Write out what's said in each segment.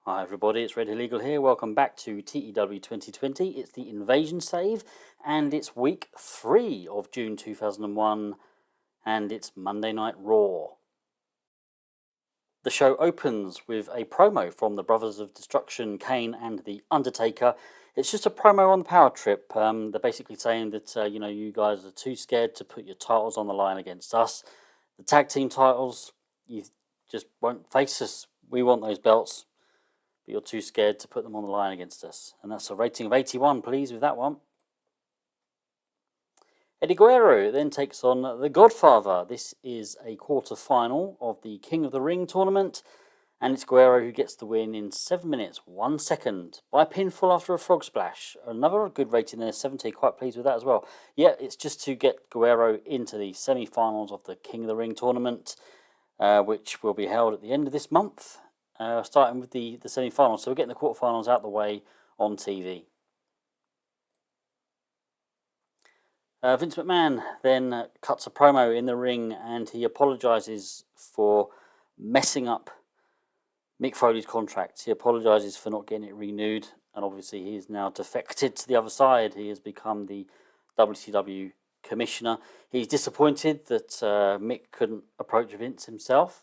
Hi everybody, it's Regal here. Welcome back to TEW2020. It's the Invasion Save, and it's week 3 of June 2001, and it's Monday Night Raw. The show opens with a promo from the Brothers of Destruction, Kane and The Undertaker. It's just a promo on the power trip. They're basically saying that, you guys are too scared to put your titles on the line against us. The tag team titles, you just won't face us. We want those belts. But you're too scared to put them on the line against us. And that's a rating of 81, please, with that one. Eddie Guerrero then takes on The Godfather. This is a quarter-final of the King of the Ring tournament, and it's Guerrero who gets the win in 7 minutes, 1 second, by pinfall after a frog splash. Another good rating there, 70, quite pleased with that as well. Yeah, it's just to get Guerrero into the semi-finals of the King of the Ring tournament, which will be held at the end of this month. Starting with the semi-finals. So we're getting the quarterfinals out the way on TV. Vince McMahon then cuts a promo in the ring and he apologises for messing up Mick Foley's contract. He apologises for not getting it renewed, and obviously he is now defected to the other side. He has become the WCW commissioner. He's disappointed that Mick couldn't approach Vince himself.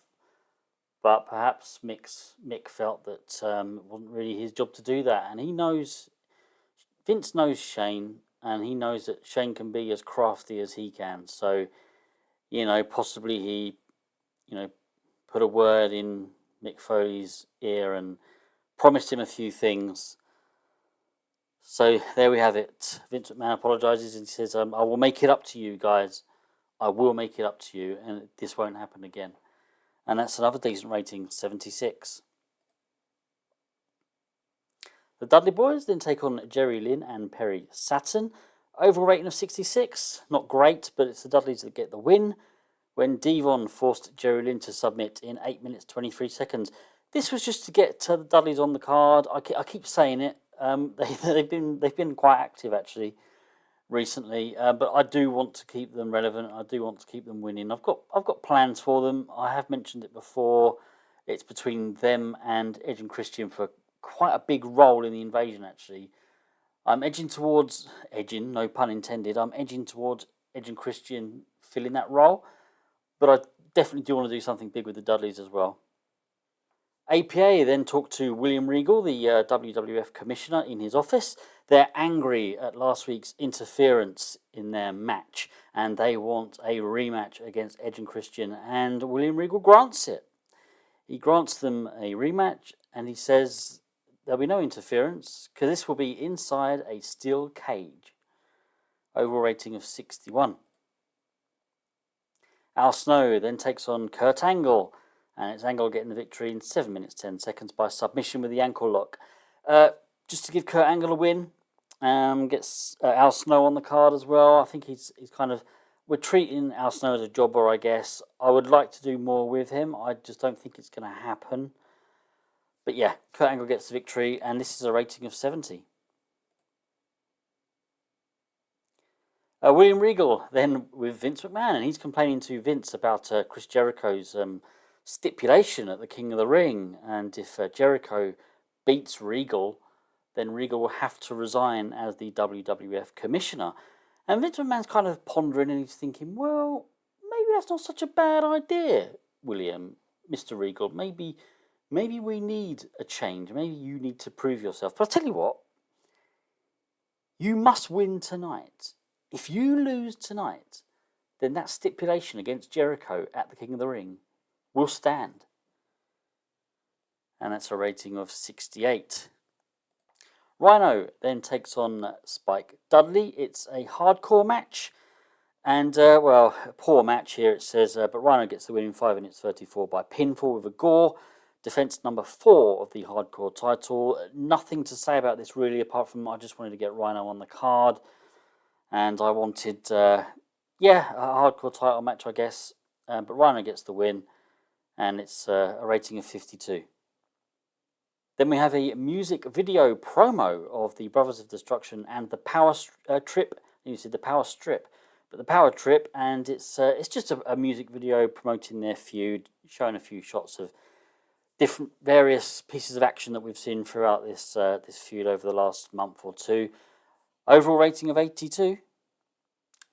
But perhaps Mick felt that it wasn't really his job to do that. And Vince knows Shane, and he knows that Shane can be as crafty as he can. So, possibly he, put a word in Mick Foley's ear and promised him a few things. So there we have it. Vince McMahon apologises and says, I will make it up to you guys. I will make it up to you, and this won't happen again. And that's another decent rating, 76. The Dudley Boys then take on Jerry Lynn and Perry Saturn. Overall rating of 66. Not great, but it's the Dudleys that get the win. When Devon forced Jerry Lynn to submit in 8 minutes 23 seconds. This was just to get the Dudleys on the card. I keep saying it. They've been quite active actually recently, but I do want to keep them relevant. I do want to keep them winning. I've got plans for them. I have mentioned it before. It's between them and Edge and Christian for quite a big role in the invasion. Actually, I'm edging towards no pun intended. I'm edging towards Edge and Christian filling that role, but I definitely do want to do something big with the Dudleys as well. APA then talked to William Regal, the WWF commissioner, in his office. They're angry at last week's interference in their match, and they want a rematch against Edge and Christian, and William Regal grants it. He grants them a rematch, and he says there'll be no interference, because this will be inside a steel cage. Overall rating of 61. Al Snow then takes on Kurt Angle, and it's Angle getting the victory in 7 minutes 10 seconds by submission with the ankle lock. Just to give Kurt Angle a win, gets Al Snow on the card as well. I think he's we're treating Al Snow as a jobber, I guess. I would like to do more with him. I just don't think it's going to happen. But yeah, Kurt Angle gets the victory, and this is a rating of 70. William Regal then with Vince McMahon, and he's complaining to Vince about Chris Jericho's stipulation at the King of the Ring, and if Jericho beats Regal, then Regal will have to resign as the WWF commissioner. And Vince McMahon's kind of pondering, and he's thinking, well, maybe that's not such a bad idea, William, Mr. Regal. Maybe we need a change. Maybe you need to prove yourself. But I'll tell you what, you must win tonight. If you lose tonight, then that stipulation against Jericho at the King of the Ring will stand. And that's a rating of 68. Rhino then takes on Spike Dudley. It's a hardcore match. And, a poor match here, it says. But Rhino gets the win in 5 minutes 34 by pinfall with a gore. Defense number 4 of the hardcore title. Nothing to say about this really, apart from I just wanted to get Rhino on the card. And I wanted, a hardcore title match, I guess. But Rhino gets the win. And it's a rating of 52. Then we have a music video promo of the Brothers of Destruction and the Power Trip. You said the Power Strip, but the Power Trip, and it's just a music video promoting their feud, showing a few shots of different various pieces of action that we've seen throughout this this feud over the last month or two. Overall rating of 82.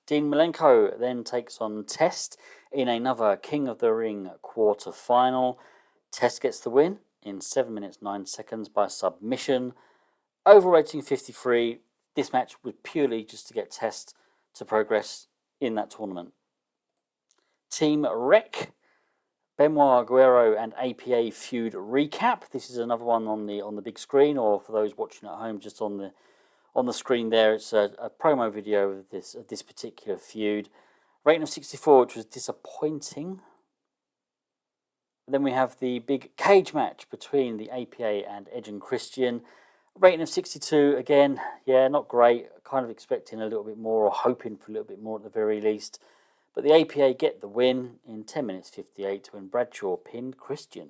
Dean Malenko then takes on Test in another King of the Ring quarter-final. Test gets the win in 7 minutes 9 seconds by submission. Overall rating 53. This match was purely just to get Test to progress in that tournament. Team Rec, Benoit Guerrero and APA feud recap. This is another one on the big screen, or for those watching at home, just on the screen there. It's a promo video of this particular feud. Rating of 64, which was disappointing. Then we have the big cage match between the APA and Edge and Christian. Rating of 62, again, yeah, not great. Kind of expecting a little bit more, or hoping for a little bit more at the very least. But the APA get the win in 10 minutes 58 when Bradshaw pinned Christian.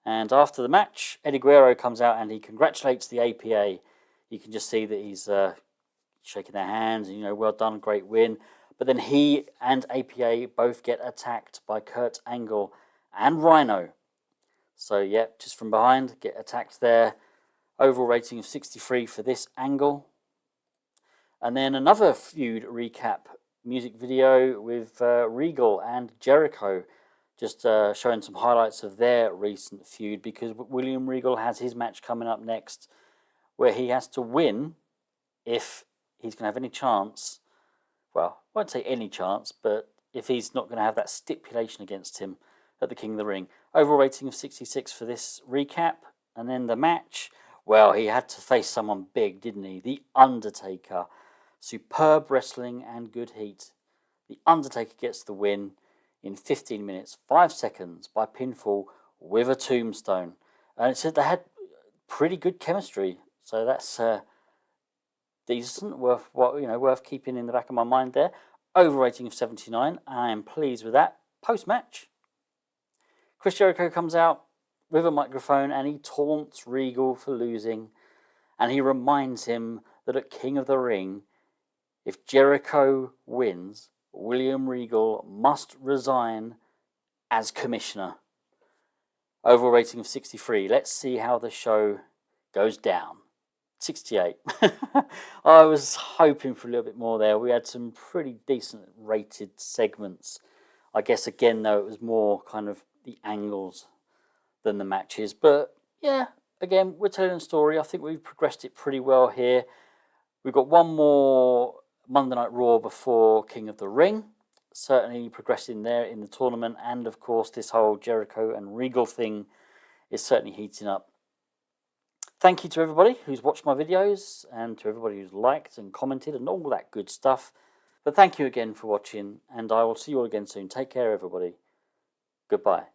And after the match, Eddie Guerrero comes out and he congratulates the APA. You can just see that he's shaking their hands, and, well done, great win. But then he and APA both get attacked by Kurt Angle and Rhino. So, yeah, just from behind, get attacked there. Overall rating of 63 for this angle. And then another feud recap music video with Regal and Jericho, just showing some highlights of their recent feud, because William Regal has his match coming up next, where he has to win if he's going to have any chance. Well, I won't say any chance, but if he's not going to have that stipulation against him at the King of the Ring. Overall rating of 66 for this recap. And then the match, well, he had to face someone big, didn't he? The Undertaker. Superb wrestling and good heat. The Undertaker gets the win in 15 minutes 5 seconds by pinfall with a tombstone. And it said they had pretty good chemistry, so that's decent, worth keeping in the back of my mind there. Over rating of 79. I am pleased with that. Post match, Chris Jericho comes out with a microphone and he taunts Regal for losing, and he reminds him that at King of the Ring, if Jericho wins, William Regal must resign as commissioner. Overall rating of 63. Let's see how the show goes down. 68. I was hoping for a little bit more there. We had some pretty decent rated segments. I guess, again, though, it was more kind of the angles than the matches. But, yeah, again, we're telling a story. I think we've progressed it pretty well here. We've got one more Monday Night Raw before King of the Ring. Certainly progressing there in the tournament. And, of course, this whole Jericho and Regal thing is certainly heating up. Thank you to everybody who's watched my videos, and to everybody who's liked and commented and all that good stuff. But thank you again for watching, and I will see you all again soon. Take care, everybody. Goodbye.